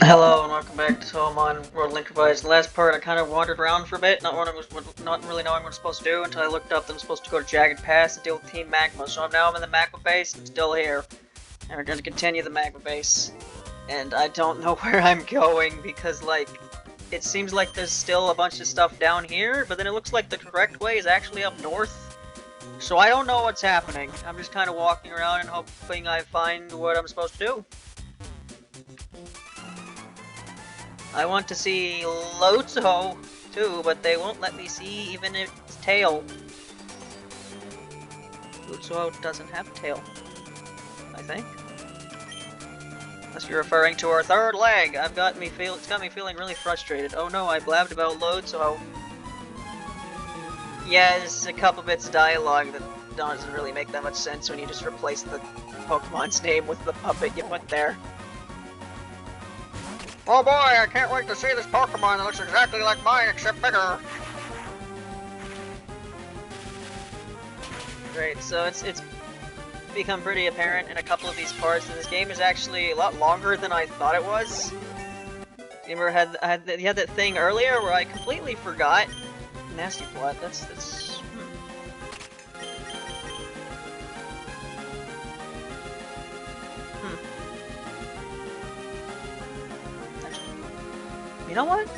Hello and welcome back to Touhoumon World Link Revised. The last part I kind of wandered around for a bit, not really knowing what I'm supposed to do until I looked up that I'm supposed to go to Jagged Pass to deal with Team Magma. So I'm in the Magma base, I'm still here. And we're going to continue the Magma base. And I don't know where I'm going because, like, it seems like there's still a bunch of stuff down here, but then it looks like the correct way is actually up north. So I don't know what's happening. I'm just kind of walking around and hoping I find what I'm supposed to do. I want to see Lotso too, but they won't let me see even its tail. Lotso doesn't have a tail, I think. Unless you're referring to our third leg. It's got me feeling really frustrated. Oh no, I blabbed about Lotso. Yeah, there's a couple bits of dialogue that doesn't really make that much sense when you just replace the Pokemon's name with the puppet you put there. Oh boy, I can't wait to see this Pokemon that looks exactly like mine, except bigger! Great, so it's become pretty apparent in a couple of these parts that this game is actually a lot longer than I thought it was. You remember you had that thing earlier where I completely forgot? Nasty plot, that's... You know what?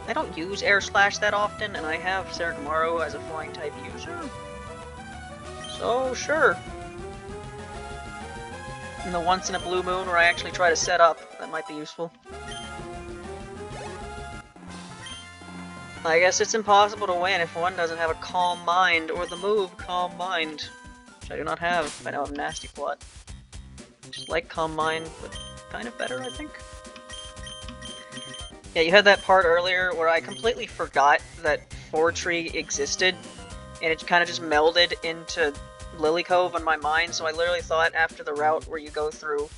I don't use Air Slash that often, and I have Sergamaru as a flying type user. So, sure. And the once in a blue moon where I actually try to set up, that might be useful. I guess it's impossible to win if one doesn't have a Calm Mind, or the move Calm Mind, which I do not have. I now have Nasty Plot. Just like Calm Mind, but kind of better, I think. Yeah, you had that part earlier where I completely forgot that Fortree existed, and it kind of just melded into Lily Cove in my mind, so I literally thought after the route where you go through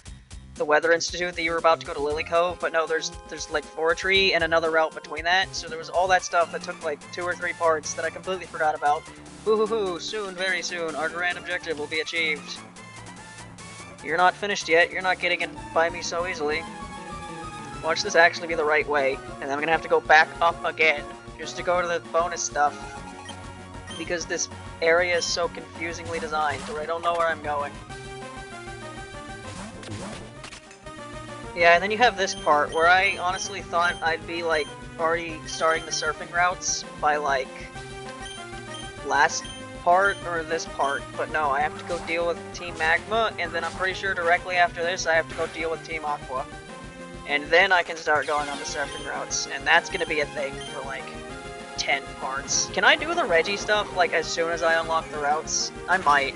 the Weather Institute that you were about to go to Lily Cove, but no, there's like Fortree and another route between that, so there was all that stuff that took like 2 or 3 parts that I completely forgot about. Hoo, soon, very soon, our grand objective will be achieved. You're not finished yet, you're not getting it by me so easily. Watch this actually be the right way, and then I'm gonna have to go back up again, just to go to the bonus stuff. Because this area is so confusingly designed, where I don't know where I'm going. Yeah, and then you have this part, where I honestly thought I'd be, like, already starting the surfing routes by, like, last part, or this part, but no, I have to go deal with Team Magma, and then I'm pretty sure directly after this I have to go deal with Team Aqua. And then I can start going on the surfing routes, and that's gonna be a thing for, like, 10 parts. Can I do the Reggie stuff, like, as soon as I unlock the routes? I might.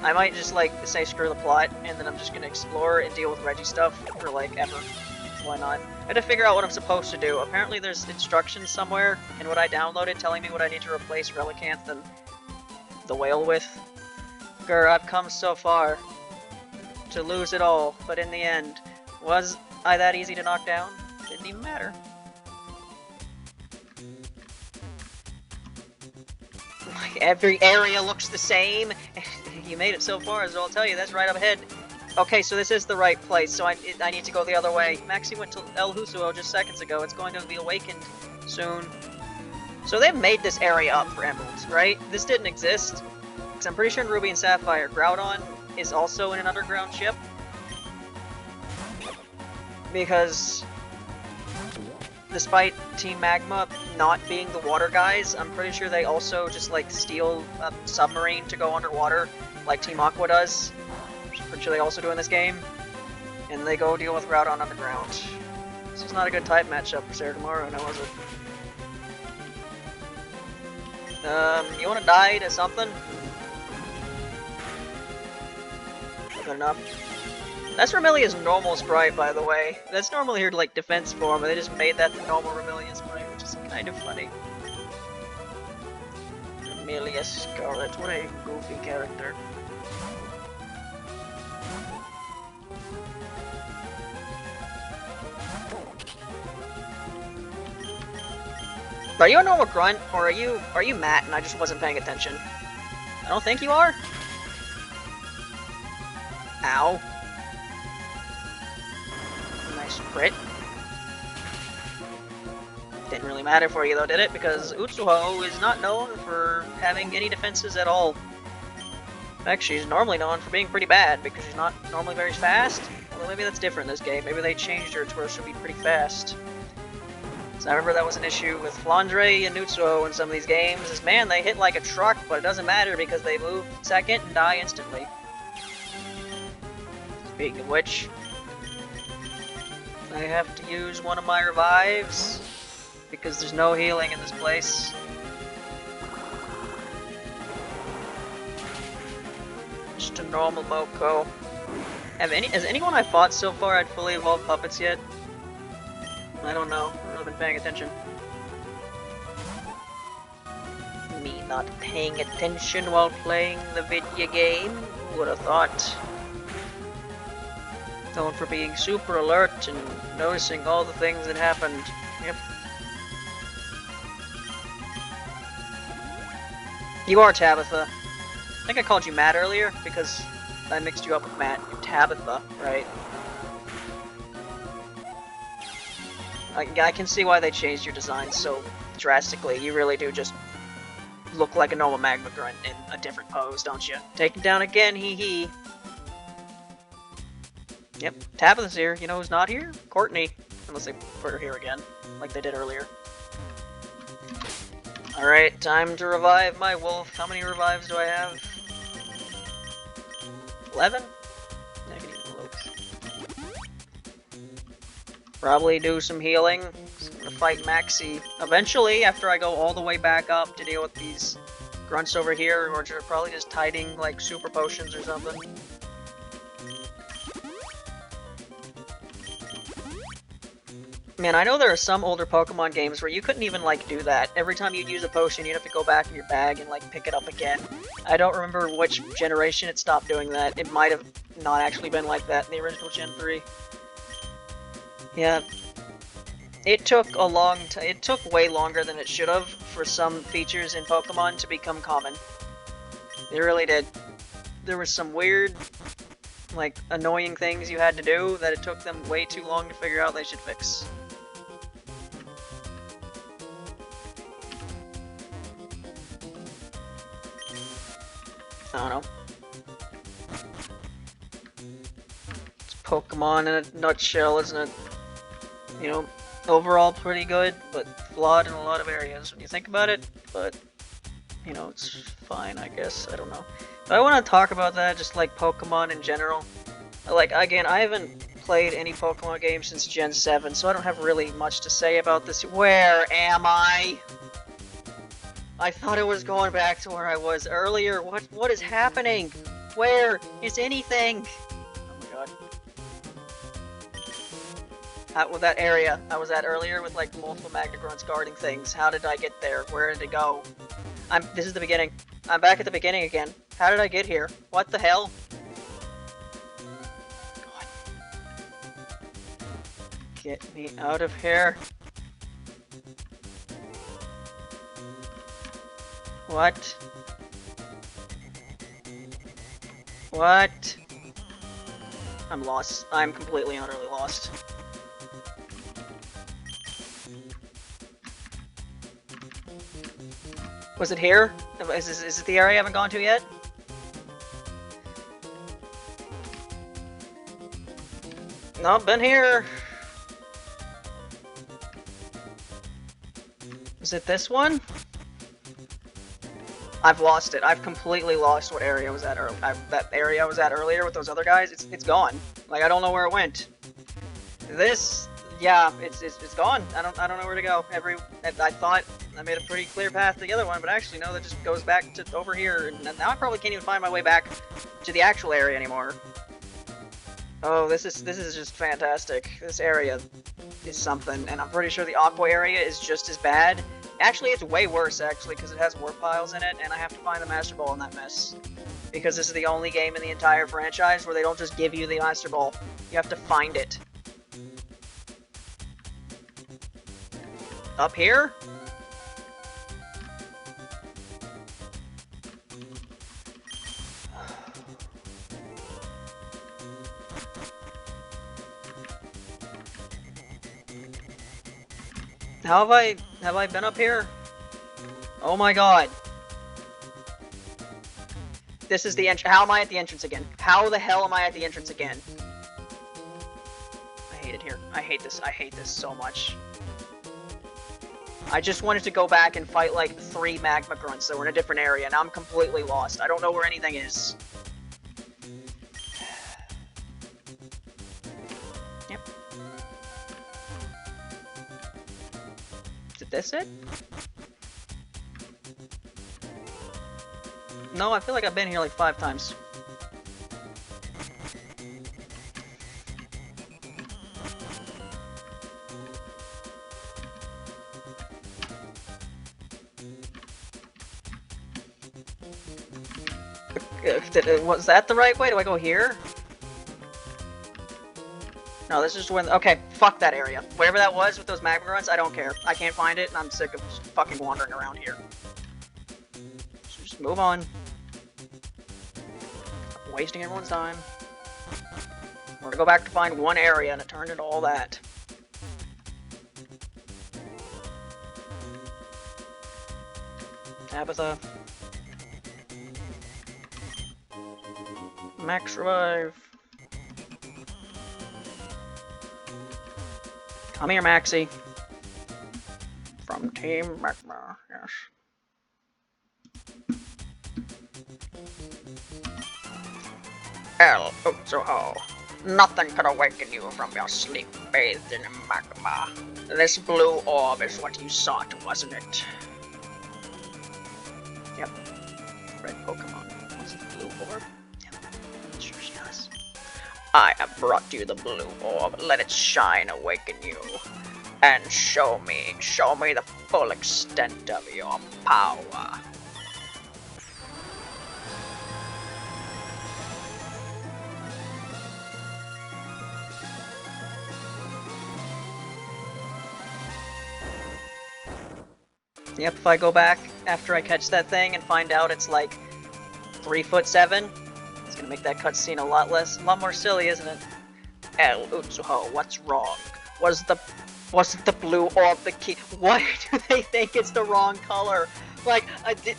I might just, like, say screw the plot, and then I'm just gonna explore and deal with Reggie stuff for, like, ever. Why not? I had to figure out what I'm supposed to do. Apparently there's instructions somewhere in what I downloaded telling me what I need to replace Relicanth and the whale with. Grr, I've come so far to lose it all, but in the end, was I that easy to knock down? Didn't even matter. Every area looks the same. You made it so far, so I'll tell you, that's right up ahead. Okay, so this is the right place, so I need to go the other way. Maxie went to El Husuo just seconds ago. It's going to be awakened soon. So they've made this area up for emeralds, right? This didn't exist. Because I'm pretty sure in Ruby and Sapphire, Groudon is also in an underground ship. Because despite Team Magma not being the water guys, I'm pretty sure they also just, like, steal a submarine to go underwater, like Team Aqua does. Which I'm pretty sure they also do in this game. And they go deal with Groudon underground. This is not a good type matchup for Sergamaru, now was it? You wanna die to something? Good enough. That's Remelia's normal sprite, by the way. That's normally her, like, defense form, but they just made that the normal Remelia sprite, which is kind of funny. Remelia Scarlet, what a goofy character. Are you a normal grunt, or are you Matt and I just wasn't paying attention? I don't think you are? Ow. Nice crit. Didn't really matter for you though, did it? Because Utsuho is not known for having any defenses at all. In fact, she's normally known for being pretty bad because she's not normally very fast. Although maybe that's different in this game. Maybe they changed her to where she'll be pretty fast. So I remember that was an issue with Flandre and Utsuho in some of these games. Is man, they hit like a truck, but it doesn't matter because they move second and die instantly. Speaking of which, I have to use one of my revives because there's no healing in this place. Just a normal Moko. Has anyone I fought so far had fully evolved puppets yet? I don't know. I've really been paying attention. Me not paying attention while playing the video game? Who would have thought? Known for being super alert and noticing all the things that happened. Yep. You are Tabitha. I think I called you Matt earlier because I mixed you up with Matt. You're Tabitha, right? I can see why they changed your design so drastically. You really do just look like a normal magma grunt in a different pose, don't you? Taken down again, hee hee. Yep, Tabitha's here. You know who's not here? Courtney. Unless they put her here again, like they did earlier. Alright, time to revive my wolf. How many revives do I have? 11? Probably do some healing. I'm gonna fight Maxie. Eventually, after I go all the way back up to deal with these grunts over here, or probably just tiding like super potions or something. Man, I know there are some older Pokemon games where you couldn't even, like, do that. Every time you'd use a potion, you'd have to go back in your bag and, like, pick it up again. I don't remember which generation it stopped doing that. It might have not actually been like that in the original Gen 3. Yeah. It took a long time. It took way longer than it should have for some features in Pokemon to become common. It really did. There were some weird, like, annoying things you had to do that it took them way too long to figure out they should fix. I don't know. It's Pokemon in a nutshell, isn't it? You know, overall pretty good, but flawed in a lot of areas when you think about it, but, you know, it's fine, I guess. I don't know. But I want to talk about that, just like Pokemon in general. Like, again, I haven't played any Pokemon games since Gen 7, so I don't have really much to say about this. Where am I? I thought it was going back to where I was earlier. What is happening? Where is anything? Oh my god. With that area I was at earlier with like multiple Magnagrunts guarding things. How did I get there? Where did it go? This is the beginning. I'm back at the beginning again. How did I get here? What the hell? God. Get me out of here. What? What? I'm lost. I'm completely and utterly lost. Was it here? Is it the area I haven't gone to yet? No, been here. Is it this one? I've lost it. I've completely lost what area I was at earlier. That area I was at earlier with those other guys. It's gone. Like I don't know where it went. This, yeah, it's gone. I don't know where to go. I thought I made a pretty clear path to the other one, but actually no, that just goes back to over here. And now I probably can't even find my way back to the actual area anymore. Oh, this is just fantastic. This area is something, and I'm pretty sure the Aqua area is just as bad. Actually, it's way worse, actually, because it has warp piles in it, and I have to find the Master Ball in that mess. Because this is the only game in the entire franchise where they don't just give you the Master Ball. You have to find it. Up here? How have I been up here? Oh my god. This is the entrance. How am I at the entrance again? How the hell am I at the entrance again? I hate it here. I hate this. I hate this so much. I just wanted to go back and fight like 3 magma grunts that were in a different area, and I'm completely lost. I don't know where anything is. Yep. Is this it? No, I feel like I've been here like 5 times. Was that the right way? Do I go here? No, this is when... Okay, fuck that area. Whatever that was with those magma grunts, I don't care. I can't find it, and I'm sick of fucking wandering around here. So just move on. Wasting everyone's time. We're gonna go back to find one area, and it turned into all that. Tabitha. Max revive. Come here, Maxie. From Team Magma, yes. El Utsuho, nothing could awaken you from your sleep bathed in magma. This blue orb is what you sought, wasn't it? Yep. Red Pokemon. What's the blue orb? Yep. Sure she does. I have brought you the blue orb. Let its shine awaken you. And show me the full extent of your power. Yep, if I go back after I catch that thing and find out it's like 3'7", it's gonna make that cutscene a lot more silly, isn't it? El Utsuho, what's wrong? Wasn't the blue orb the key? Why do they think it's the wrong color? Like,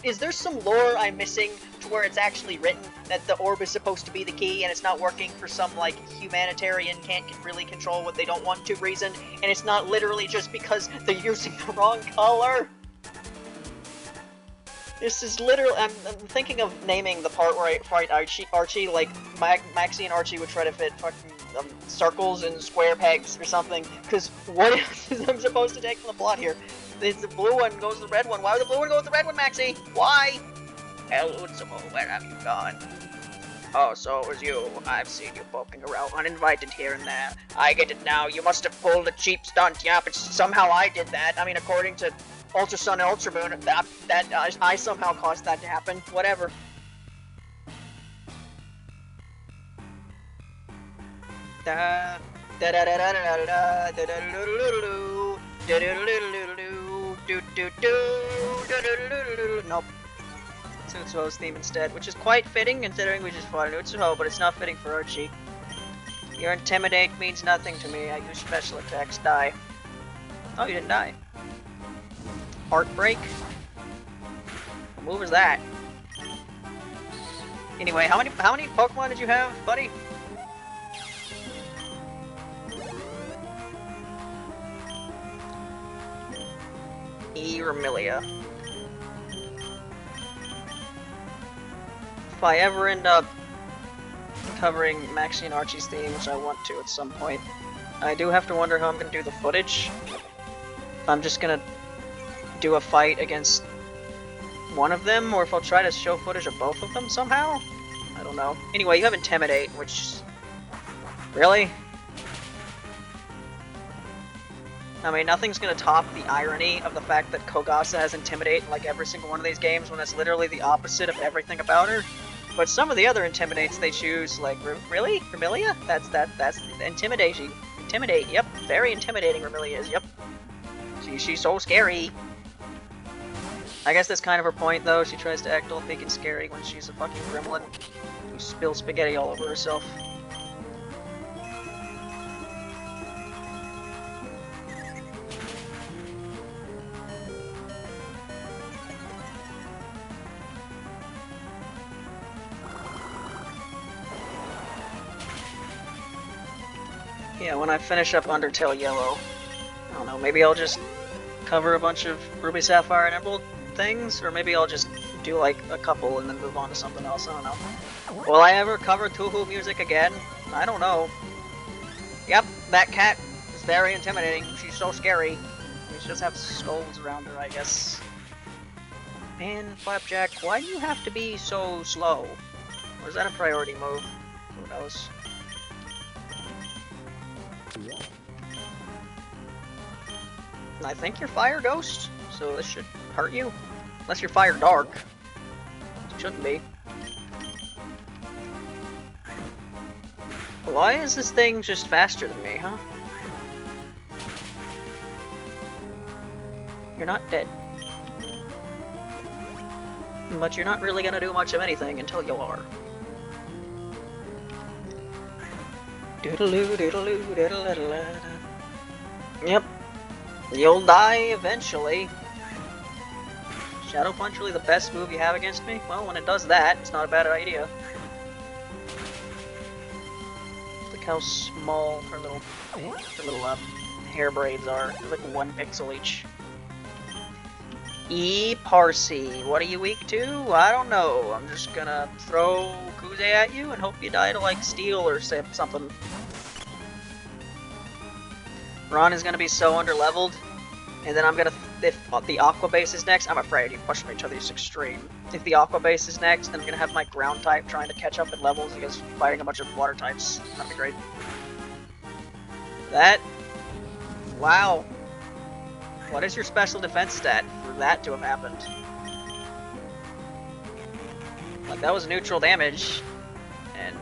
is there some lore I'm missing to where it's actually written that the orb is supposed to be the key and it's not working for some, like, humanitarian can't really control what they don't want to reason, and it's not literally just because they're using the wrong color? This is literally, I'm thinking of naming the part where I fight Archie like Maxie and Archie would try to fit fucking circles and square pegs or something, because what else is I'm supposed to take from the plot here? The blue one goes to the red one. Why would the blue one go with the red one, Maxie? Why? El Utsuho, where have you gone? Oh, so it was you. I've seen you poking around uninvited here and there. I get it now. You must have pulled a cheap stunt. Yeah, but somehow I did that. I mean, according to Ultra Sun and Ultra Moon, I somehow caused that to happen. Whatever. Nope. It's Utsuho's theme instead, which is quite fitting considering we just fought an Utsuho, but it's not fitting for Archie. Your Intimidate means nothing to me. I use special attacks. Die. Oh, you didn't die. Heartbreak? What move is that? Anyway, how many Pokemon did you have, buddy? Remelia. If I ever end up covering Maxie and Archie's theme, which I want to at some point, I do have to wonder how I'm going to do the footage. If I'm just going to do a fight against one of them, or if I'll try to show footage of both of them somehow? I don't know. Anyway, you have Intimidate, which... Really? I mean, nothing's gonna top the irony of the fact that Kogasa has Intimidate in like every single one of these games when it's literally the opposite of everything about her. But some of the other Intimidates they choose, like, really? Remelia? That's Intimidation. Intimidate, yep. Very intimidating Remelia is, yep. She's so scary. I guess that's kind of her point, though. She tries to act all big and scary when she's a fucking gremlin who spills spaghetti all over herself. Yeah, when I finish up Undertale Yellow, I don't know, maybe I'll just cover a bunch of Ruby, Sapphire, and Emerald things, or maybe I'll just do like a couple and then move on to something else, I don't know. Will I ever cover Touhou music again? I don't know. Yep, that cat is very intimidating. She's so scary. We should just have skulls around her, I guess. Man, Flapjack, why do you have to be so slow? Or is that a priority move? Who knows? I think you're Fire Ghost, so this should hurt you. Unless you're Fire Dark. It shouldn't be. Why is this thing just faster than me, huh? You're not dead. But you're not really gonna do much of anything until you are. Doodaloo, doodaloo, doodaloo. Yep. You'll die eventually. Shadow Punch really the best move you have against me? Well, when it does that, it's not a bad idea. Look how small her little hair braids are. They're like 1 pixel each. Parsi, what are you weak to? I don't know. I'm just gonna throw Kuze at you and hope you die to like steel or something. Ron is gonna be so underleveled, and then I'm gonna, if the Aqua Base is next, I'm afraid you pushed me to this extreme. If the Aqua Base is next, then I'm gonna have my ground type trying to catch up in levels against fighting a bunch of water types. That'd be great. That, wow. What is your special defense stat for that to have happened? Like, that was neutral damage. And,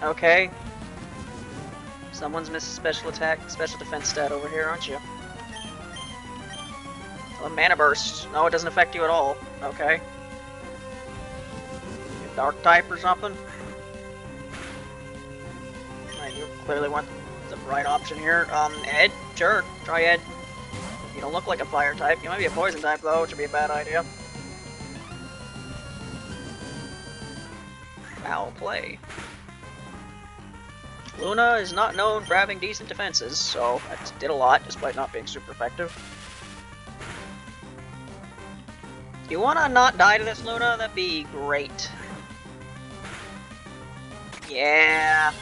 okay. Someone's missed a special defense stat over here, aren't you? A Mana Burst. No, it doesn't affect you at all. Okay. Dark type or something? You clearly want the right option here. Ed? Sure, try Ed. You don't look like a fire type. You might be a poison type though, which would be a bad idea. Foul play. Luna is not known for having decent defenses, so that did a lot despite not being super effective. You wanna not die to this, Luna? That'd be great. Yeah.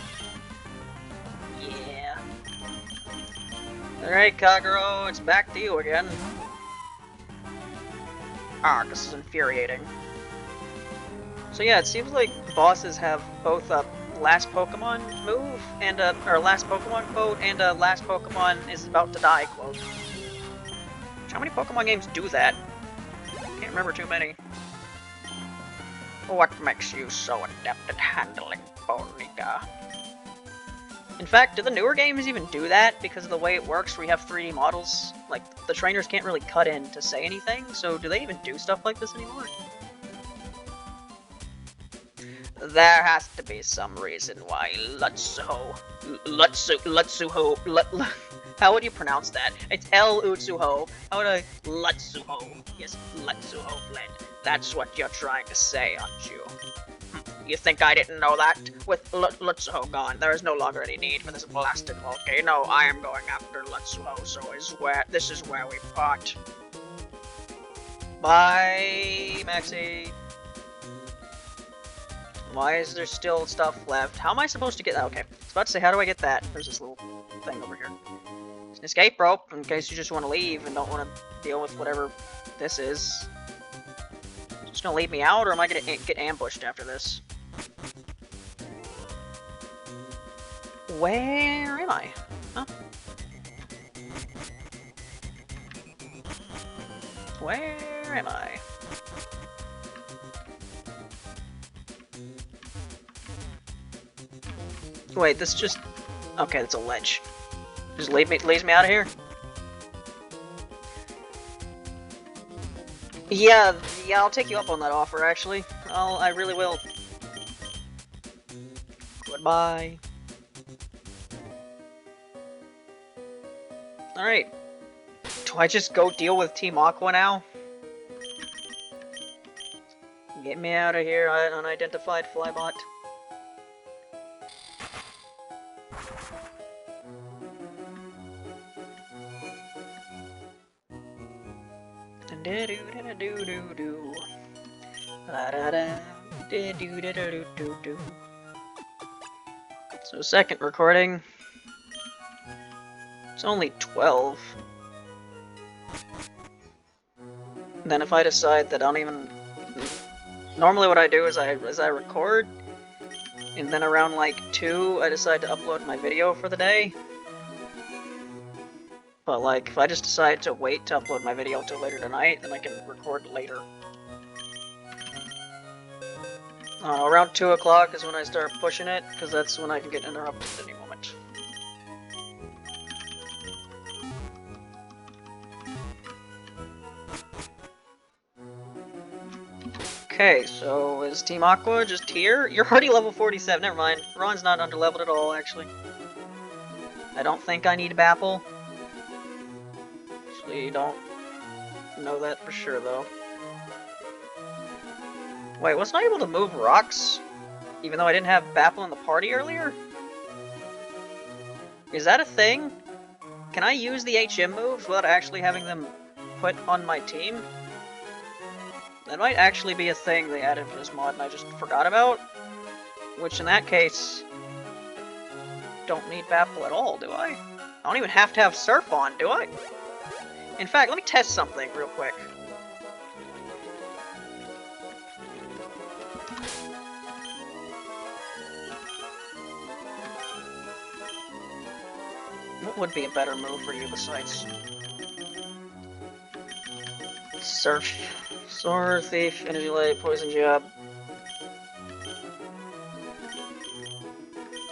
Yeah. Alright, Kagero, it's back to you again. Ah, this is infuriating. So yeah, it seems like bosses have both a last Pokemon move and or last Pokemon quote and a last Pokemon is about to die quote. How many Pokemon games do that? Can't remember too many. What makes you so adept at handling Bonica? In fact, do the newer games even do that? Because of the way it works, where you have 3D models, like, the trainers can't really cut in to say anything, so do they even do stuff like this anymore? There has to be some reason why Lutsuho... How would you pronounce that? It's L-Utsuho. How would I... Lutsuho. Yes, Lutsuho fled. That's what you're trying to say, aren't you? You think I didn't know that? With Lutsuho gone, there is no longer any need for this blasted volcano. I am going after Lutsuho, so this is where we part. Bye, Maxie. Why is there still stuff left? How am I supposed to get that? Okay, I was about to say, how do I get that? There's this little thing over here. It's an escape rope, in case you just want to leave and don't want to deal with whatever this is. Just gonna leave me out, or am I gonna get ambushed after this? Where am I? Huh? Where am I? Wait, this just... Okay, that's a ledge. Just leaves me out of here? Yeah, I'll take you up on that offer, actually. I really will. Goodbye. Alright. Do I just go deal with Team Aqua now? Get me out of here, unidentified flybot. So second recording. It's only 12. Then if I decide that I don't even... Normally what I do is I record, and then around like 2 I decide to upload my video for the day. But like, if I just decide to wait to upload my video until later tonight, then I can record later. Around 2 o'clock is when I start pushing it, because that's when I can get interrupted at any moment. Okay, so is Team Aqua just here? You're already level 47, never mind. Ron's not underleveled at all, actually. I don't think I need Bapple. Actually, don't know that for sure, though. Wait, wasn't I able to move rocks? Even though I didn't have Bapple in the party earlier? Is that a thing? Can I use the HM moves without actually having them put on my team? That might actually be a thing they added for this mod and I just forgot about. Which in that case, don't need Bapple at all, do I? I don't even have to have Surf on, do I? In fact, let me test something real quick. What would be a better move for you besides Surf? Sword, Thief, Energy Light, Poison Jab.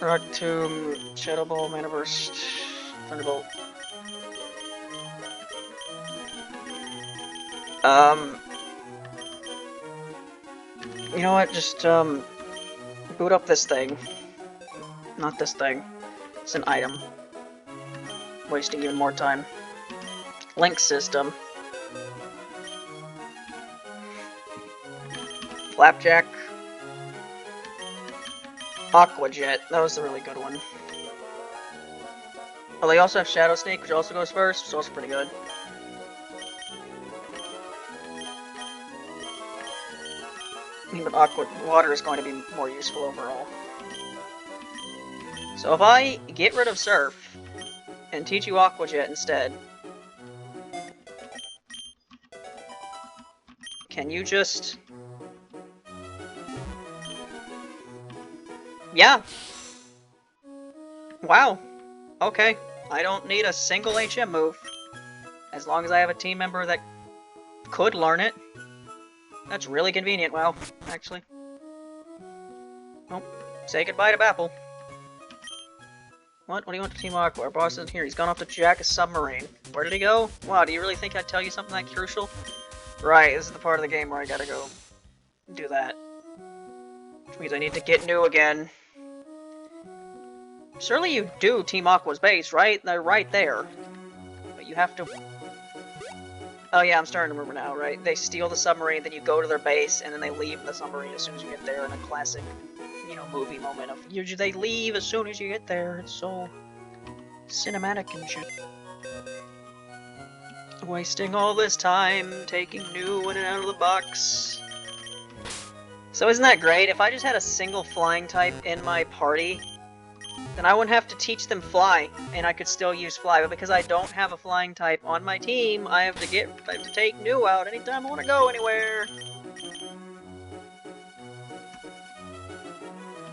Rock Tomb, Shadow Ball, Mana Burst, Thunderbolt. You know what, just, boot up this thing. Not this thing. It's an item. Wasting even more time. Link system. Flapjack. Aqua Jet. That was a really good one. Oh, they also have Shadow Snake, which also goes first, which is also pretty good. But Aqua Water is going to be more useful overall. So if I get rid of Surf and teach you Aqua Jet instead, can you just... Yeah. Wow. Okay. I don't need a single HM move. As long as I have a team member that could learn it. That's really convenient, well, actually. Well, say goodbye to Bapple. What? What do you want to Team Aqua? Our boss isn't here. He's gone off to jack a submarine. Where did he go? Wow, do you really think I'd tell you something that crucial? Right, this is the part of the game where I gotta go do that. Which means I need to get new again. Surely you do Team Aqua's base, right? They're right there. But you have to... Oh yeah, I'm starting to remember now, right? They steal the submarine, then you go to their base, and then they leave the submarine as soon as you get there in a classic, you know, movie moment of... Usually they leave as soon as you get there. It's so... cinematic and shit. Wasting all this time, taking new in and out of the box. So isn't that great? If I just had a single flying type in my party, then I wouldn't have to teach them fly, and I could still use fly. But because I don't have a flying type on my team, I have to take new out anytime I want to go anywhere.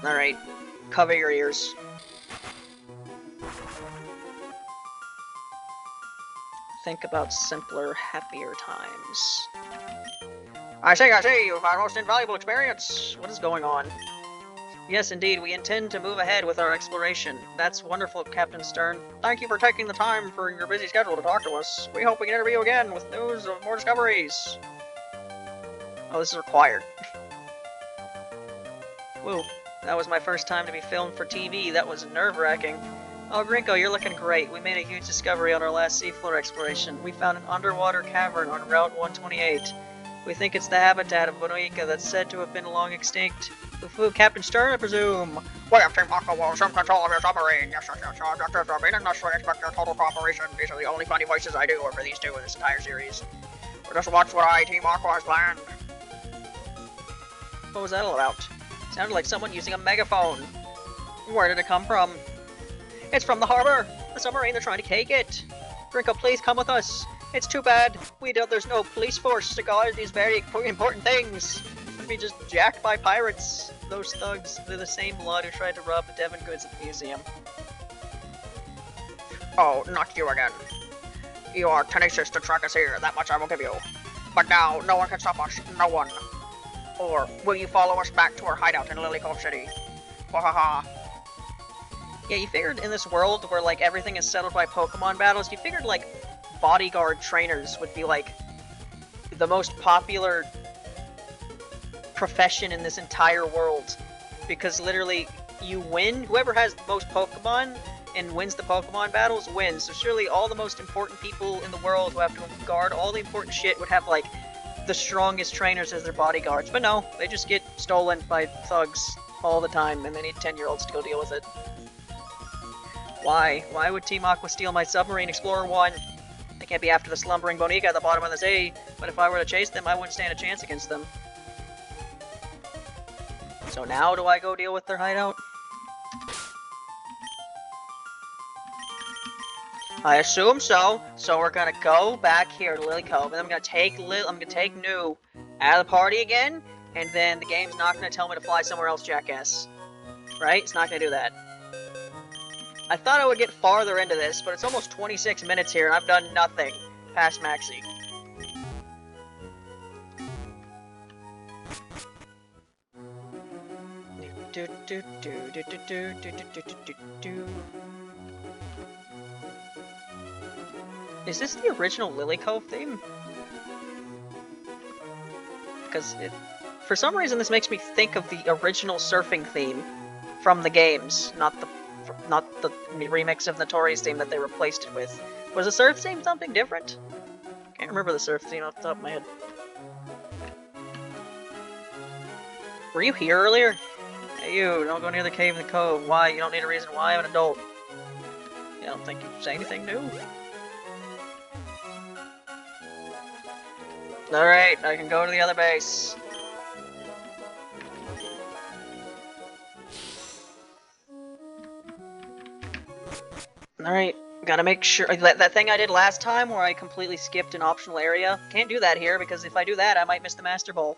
Alright, cover your ears. Think about simpler, happier times. I see, you've had most invaluable experience. What is going on? Yes, indeed, we intend to move ahead with our exploration. That's wonderful, Captain Stern. Thank you for taking the time for your busy schedule to talk to us. We hope we can interview again with news of more discoveries. Oh, this is required. Whoa, that was my first time to be filmed for TV. That was nerve-wracking. Oh, Garenko, you're looking great. We made a huge discovery on our last seafloor exploration. We found an underwater cavern on Route 128. We think it's the habitat of Bonoika that's said to have been long extinct. Ufu, Captain Stern, I presume. We have Team Aqua will assume control of your submarine. Yes, objectives are being necessary. Expect your total cooperation. These are the only funny voices I do for these two in this entire series. Just watch what Team Aqua has planned. What was that all about? Sounded like someone using a megaphone. Where did it come from? It's from the harbor! The submarine, they're trying to take it! Garenko, please come with us! It's too bad there's no police force to guard these very important things! We'd be just jacked by pirates. Those thugs, they're the same lot who tried to rob the Devon goods at the museum. Oh, not you again. You are tenacious to track us here, that much I will give you. But now, no one can stop us, no one. Or will you follow us back to our hideout in Lily Cove City? Wahaha. Yeah, you figured in this world where, like, everything is settled by Pokemon battles, you figured, like, bodyguard trainers would be, like, the most popular profession in this entire world. Because literally, you win, whoever has the most Pokemon and wins the Pokemon battles wins. So surely all the most important people in the world who have to guard all the important shit would have, like, the strongest trainers as their bodyguards. But no, they just get stolen by thugs all the time, and they need 10-year-olds to go deal with it. Why? Why would Team Aqua steal my Submarine Explorer 1? They can't be after the slumbering Bonica at the bottom of the sea, but if I were to chase them, I wouldn't stand a chance against them. So now do I go deal with their hideout? I assume so. So we're gonna go back here to Lily Cove, and I'm gonna take New out of the party again, and then the game's not gonna tell me to fly somewhere else, jackass. Right? It's not gonna do that. I thought I would get farther into this, but it's almost 26 minutes here, and I've done nothing past Maxie. Is this the original Lily Cove theme? Because for some reason this makes me think of the original surfing theme from the games, not the remix of Notorious theme that they replaced it with. Was the surf theme something different? Can't remember the surf theme off the top of my head. Were you here earlier? Hey you, don't go near the cave in the cove. Why? You don't need a reason why, I'm an adult. You don't think you say anything new? Alright, I can go to the other base. Alright, gotta make sure. That thing I did last time where I completely skipped an optional area, can't do that here because if I do that, I might miss the Master Ball.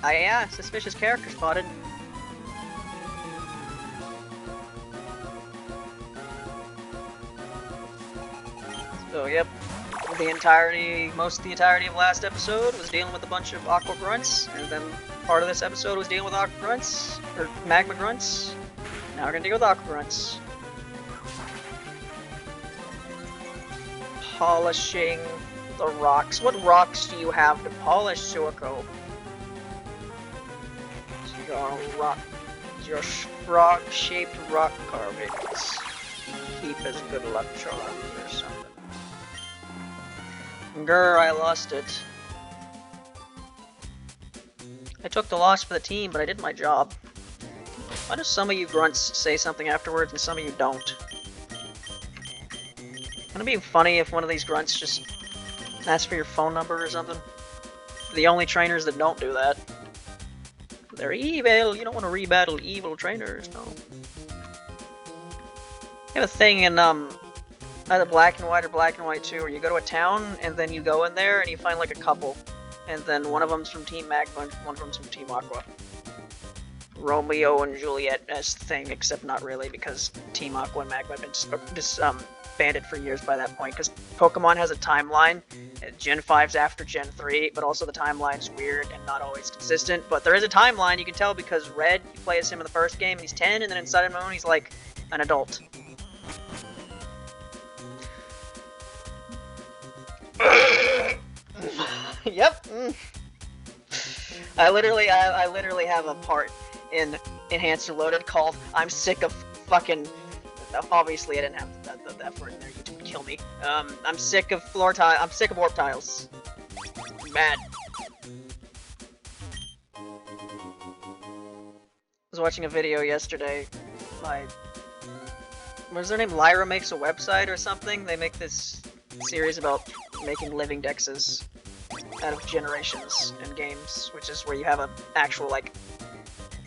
Yeah, suspicious character spotted. So, yep. Most of the entirety of last episode was dealing with a bunch of aqua grunts, and then part of this episode was dealing with aqua grunts, or magma grunts. Now we're gonna deal with aqua grunts. Polishing the rocks. What rocks do you have to polish, Suiko? Your frog-shaped rock carvings. Keep as good luck charms or something. Grr, I lost it. I took the loss for the team, but I did my job. Why do some of you grunts say something afterwards and some of you don't? Wouldn't it be funny if one of these grunts just asks for your phone number or something? The only trainers that don't do that. They're evil, you don't want to rebattle evil trainers, no. I have a thing in, either Black and White or Black and White 2, where you go to a town, and then you go in there, and you find, like, a couple. And then one of them's from Team Magma, and one of them's from Team Aqua. Romeo and Juliet as the thing, except not really, because Team Aqua and Magma have been disbanded for years by that point, because Pokemon has a timeline. Gen 5's after Gen 3, but also the timeline's weird and not always consistent. But there is a timeline, you can tell, because Red, you play as him in the first game, and he's 10, and then in Sun and Moon, he's like an adult. Yep. I literally have a part in Enhanced and Loaded called "I'm sick of fucking." Obviously, I didn't have that word in there. YouTube would kill me. I'm sick of floor tile. I'm sick of warp tiles. I'm mad. I was watching a video yesterday by, what is their name? Lyra Makes a Website or something. They make this series about making living dexes out of generations in games, which is where you have a actual, like,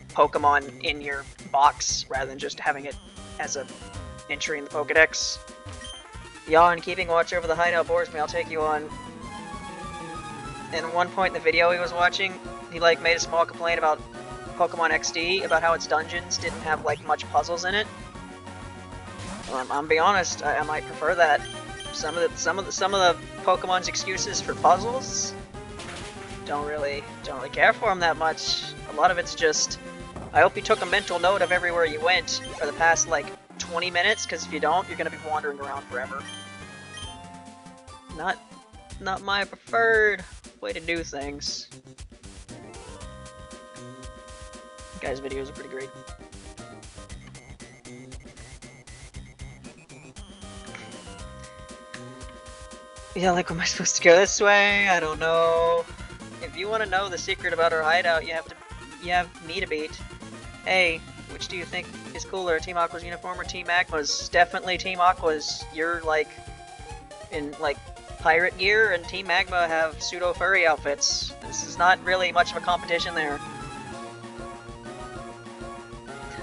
Pokemon in your box, rather than just having it as a entry in the Pokedex. Yawn, keeping watch over the hideout bores me, I'll take you on. And at one point in the video he was watching, he, like, made a small complaint about Pokemon XD, about how its dungeons didn't have, like, much puzzles in it. I'm be honest, I might prefer that. Some of the Pokemon's excuses for puzzles don't really care for them that much. A lot of it's just, I hope you took a mental note of everywhere you went for the past like 20 minutes, because if you don't, you're gonna be wandering around forever. Not my preferred way to do things. Guys' videos are pretty great. Yeah, like, am I supposed to go this way? I don't know. If you want to know the secret about our hideout, you have me to beat. Hey, which do you think is cooler, Team Aqua's uniform or Team Magma's? Definitely Team Aqua's. You're, like, in, like, pirate gear, and Team Magma have pseudo-furry outfits. This is not really much of a competition there.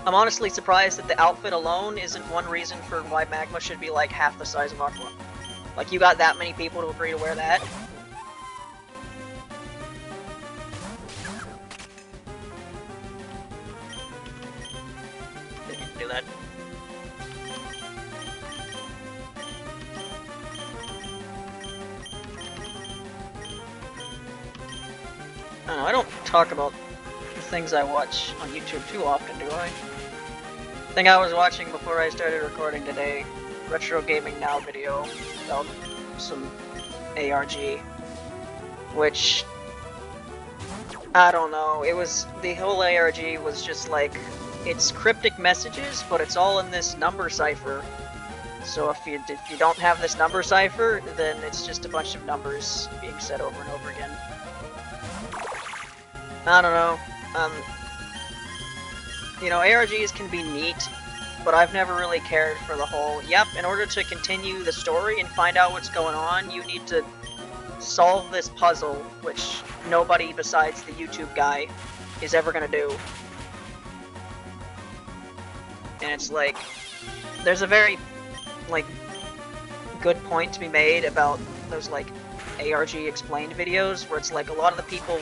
I'm honestly surprised that the outfit alone isn't one reason for why Magma should be, like, half the size of Aqua. Like, you got that many people to agree to wear that? Didn't even do that. I don't know, I don't talk about the things I watch on YouTube too often, do I? The thing I was watching before I started recording today, Retro Gaming Now video about some ARG, which, I don't know, it was, the whole ARG was just like, it's cryptic messages, but it's all in this number cipher. So if you don't have this number cipher, then it's just a bunch of numbers being said over and over again. I don't know, you know, ARGs can be neat, but I've never really cared for the whole, yep, in order to continue the story and find out what's going on, you need to solve this puzzle, which nobody besides the YouTube guy is ever gonna do. And it's like, there's a very, like, good point to be made about those, like, ARG explained videos, where it's like, a lot of the people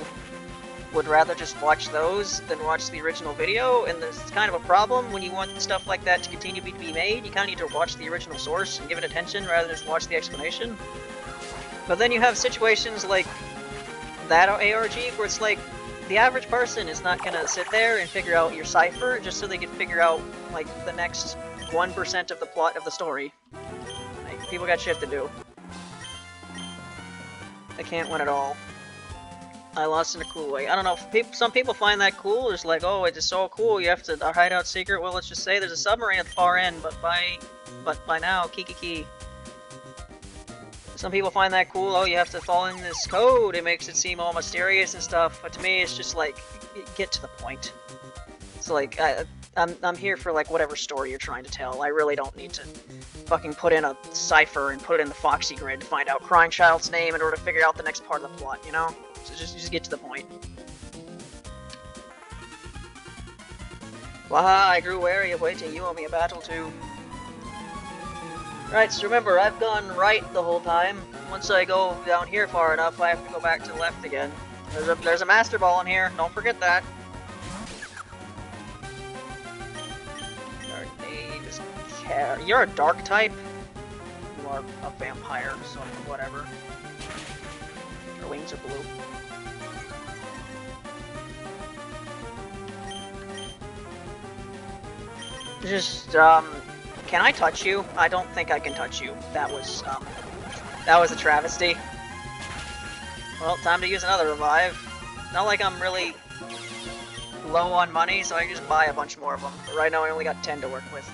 would rather just watch those than watch the original video, and there's kind of a problem when you want stuff like that to continue to be made. You kind of need to watch the original source and give it attention rather than just watch the explanation. But then you have situations like that ARG where it's like, the average person is not gonna sit there and figure out your cipher just so they can figure out, like, the next 1% of the plot of the story. Like, people got shit to do. They can't win it all. I lost in a cool way. I don't know, some people find that cool. It's like, oh, it's so cool, you have to, our hideout secret, well, let's just say there's a submarine at the far end, but by now, kiki. Some people find that cool, oh, you have to follow in this code, it makes it seem all mysterious and stuff, but to me, it's just like, get to the point. It's like, I'm here for, like, whatever story you're trying to tell. I really don't need to fucking put in a cipher and put it in the Foxy grid to find out Crying Child's name in order to figure out the next part of the plot, you know? So just get to the point. Waha, I grew wary of waiting, you owe me a battle too. Right, so remember, I've gone right the whole time. Once I go down here far enough, I have to go back to the left again. There's a Master Ball in here, don't forget that. Your name is You're a dark type? You are a vampire, so whatever. Your wings are blue. Just, can I touch you? I don't think I can touch you. That was a travesty. Well, time to use another revive. Not like I'm really low on money, so I can just buy a bunch more of them. But right now I only got 10 to work with.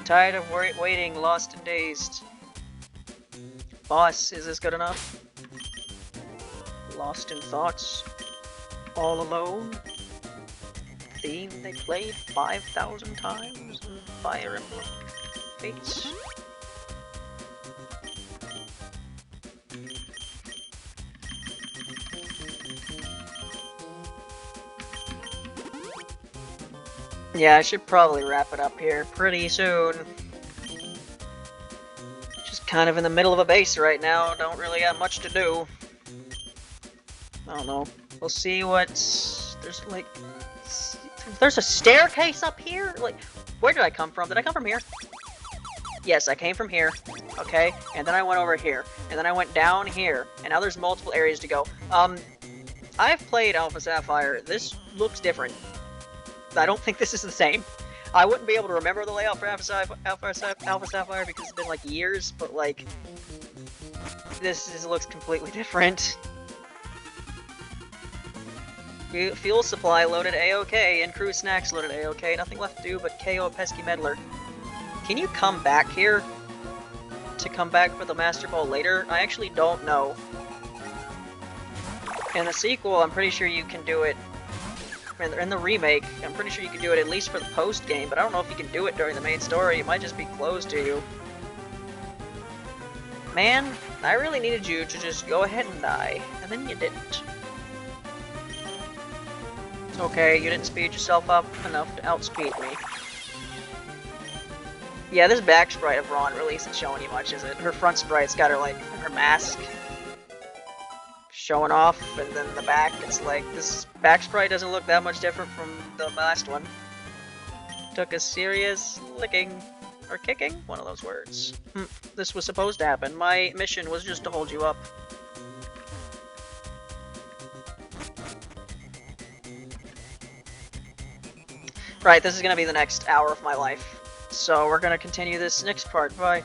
Tired of waiting, lost and dazed. Boss, is this good enough? Lost in thoughts. All alone. Theme they played 5,000 times in Fire Emblem Fates. Yeah, I should probably wrap it up here pretty soon. Just kind of in the middle of a base right now, don't really got much to do. I don't know. We'll see what's... There's like... There's a staircase up here? Like, where did I come from? Did I come from here? Yes, I came from here. Okay, and then I went over here. And then I went down here. And now there's multiple areas to go. I've played Alpha Sapphire. This looks different. I don't think this is the same. I wouldn't be able to remember the layout for Alpha Sapphire because it's been like years, but like... This looks completely different. Fuel supply loaded A-OK, and crew snacks loaded A-OK. Nothing left to do but KO a pesky meddler. Can you come back here? To come back for the Master Ball later? I actually don't know. In the sequel, I'm pretty sure you can do it. In the remake, I'm pretty sure you can do it at least for the post-game, but I don't know if you can do it during the main story. It might just be closed to you. Man, I really needed you to just go ahead and die, and then you didn't. Okay, you didn't speed yourself up enough to outspeed me. Yeah, this back sprite of Ron really isn't showing you much, is it? Her front sprite's got her, like, her mask showing off, and then the back, it's like, this back sprite doesn't look that much different from the last one. Took a serious licking, or kicking? One of those words. This was supposed to happen. My mission was just to hold you up. Right, this is gonna be the next hour of my life. So we're gonna continue this next part. Bye.